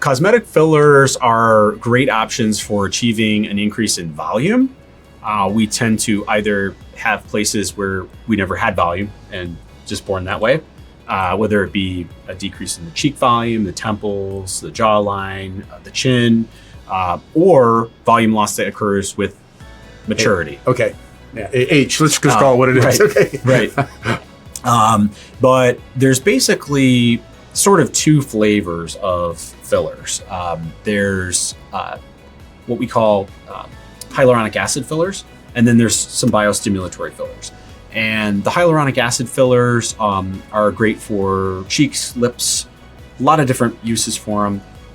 Cosmetic fillers are great options for achieving an increase in volume. We tend to either have places where we never had volume and just born that way, whether it be a decrease in the cheek volume, the temples, the jawline, the chin, or volume loss that occurs with maturity. Okay. Yeah. H. Let's just call it what it is. Right. Okay. Right. But there's basically sort of two flavors of fillers. There's what we call hyaluronic acid fillers, and then there's some biostimulatory fillers. And the hyaluronic acid fillers are great for cheeks, lips, a lot of different uses for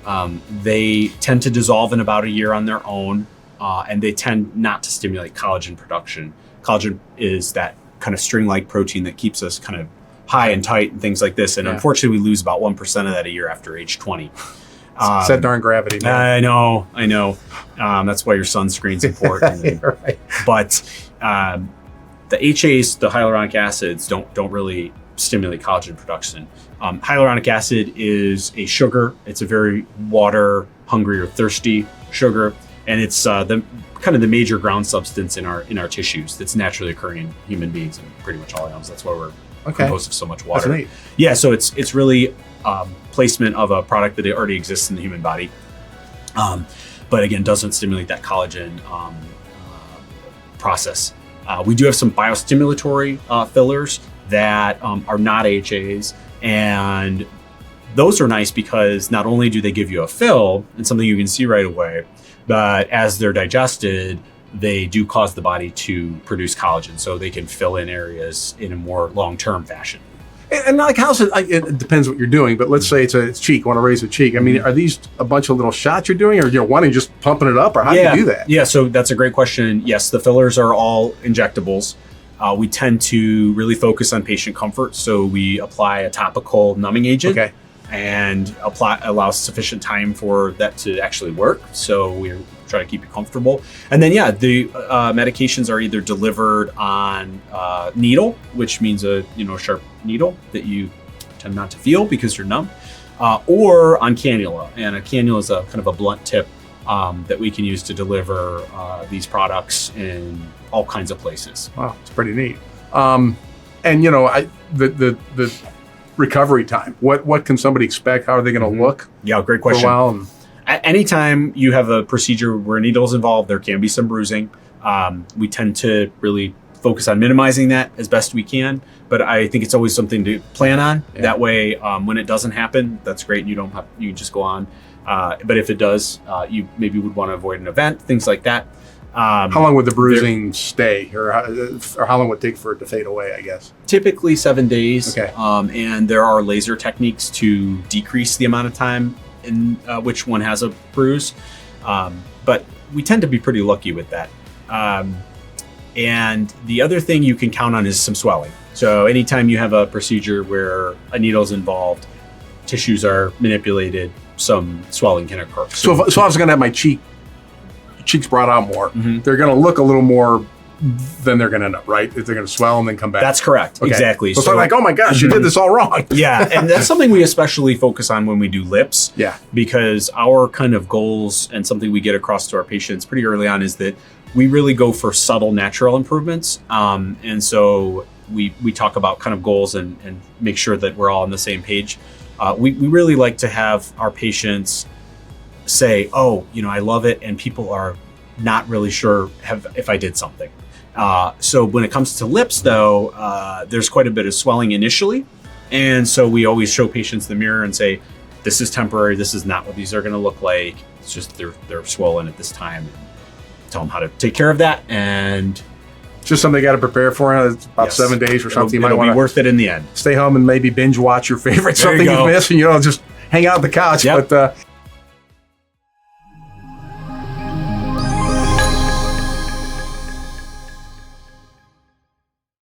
them. They tend to dissolve in about a year on their own, and they tend not to stimulate collagen production. Collagen is that kind of string-like protein that keeps us kind of high and tight and things like this. And unfortunately, we lose about 1% of that a year after age 20. It's that darn gravity, man. I know. That's why your sunscreen's important. Yeah, right. But the HAs, the hyaluronic acids, don't really stimulate collagen production. Hyaluronic acid is a sugar. It's a very water hungry or thirsty sugar, and it's the kind of the major ground substance in our tissues that's naturally occurring in human beings and pretty much all animals. That's why we're composed of so much water. That's neat. Yeah, so it's really placement of a product that already exists in the human body, but again doesn't stimulate that collagen process. We do have some biostimulatory fillers that are not HAs, and those are nice because not only do they give you a fill and something you can see right away, but as they're digested, they do cause the body to produce collagen, so they can fill in areas in a more long-term fashion. And like, how's it? It depends what you're doing, but let's say it's cheek. Want to raise a cheek? I mean, are these a bunch of little shots you're doing, or one and just pumping it up, or how do you do that? Yeah, so that's a great question. Yes, the fillers are all injectables. We tend to really focus on patient comfort, so we apply a topical numbing agent. Okay. And allows sufficient time for that to actually work. So we try to keep you comfortable. And then, the medications are either delivered on needle, which means a sharp needle that you tend not to feel because you're numb, or on cannula. And a cannula is a kind of a blunt tip that we can use to deliver these products in all kinds of places. Wow, it's pretty neat. And the recovery time. What can somebody expect? How are they going to look? Yeah, great question. For a while? Anytime you have a procedure where a needle is involved, there can be some bruising. We tend to really focus on minimizing that as best we can, but I think it's always something to plan on. Yeah. That way, when it doesn't happen, that's great. You can just go on. But if it does, you maybe would want to avoid an event, things like that. How long would the bruising stay, or how long would it take for it to fade away, I guess? Typically 7 days. Okay. And there are laser techniques to decrease the amount of time in which one has a bruise. But we tend to be pretty lucky with that. And the other thing you can count on is some swelling. So anytime you have a procedure where a needle is involved, tissues are manipulated, some swelling can occur. So if I was going to have my cheeks brought out more, they're going to look a little more than they're going to end up, right? If they're going to swell and then come back. That's correct. Okay. Exactly. So like, oh my gosh, you did this all wrong. Yeah. And that's something we especially focus on when we do lips. Yeah. Because our kind of goals and something we get across to our patients pretty early on is that we really go for subtle natural improvements. And so we talk about kind of goals and make sure that we're all on the same page. We really like to have our patients say, oh, I love it. And people are not really sure if I did something. So when it comes to lips, though, there's quite a bit of swelling initially. And so we always show patients the mirror and say, this is temporary. This is not what these are going to look like. It's just they're swollen at this time. And tell them how to take care of that. And just something they got to prepare for. It's about 7 days or something. You might want to be worth it in the end. Stay home and maybe binge watch your favorite something you missed, and just hang out on the couch. Yep. But